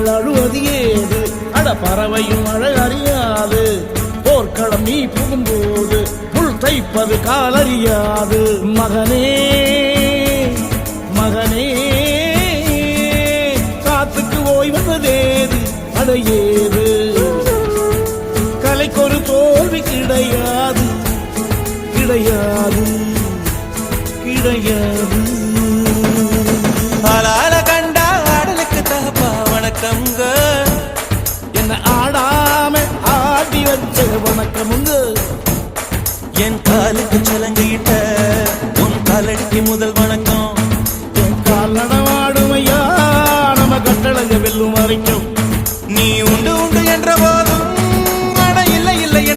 பறவைகள் அழுவது ஏது அட பறவையும் அழகறியாது போர்க்களம் நீ புகும்போது புல் தைப்பது காலறியாது மகனே மகனே காத்துக்கு ஓய்வதேது அடையேது கலைக்கொரு தோல்வி கிடையாது கிடையாது கிடையாது ஆளால கண்டா ஆடலுக்கு தகப்பா வணக்கம்ங்க என்ன ஆடாம ஆடி வச்ச வணக்கமுங்க என்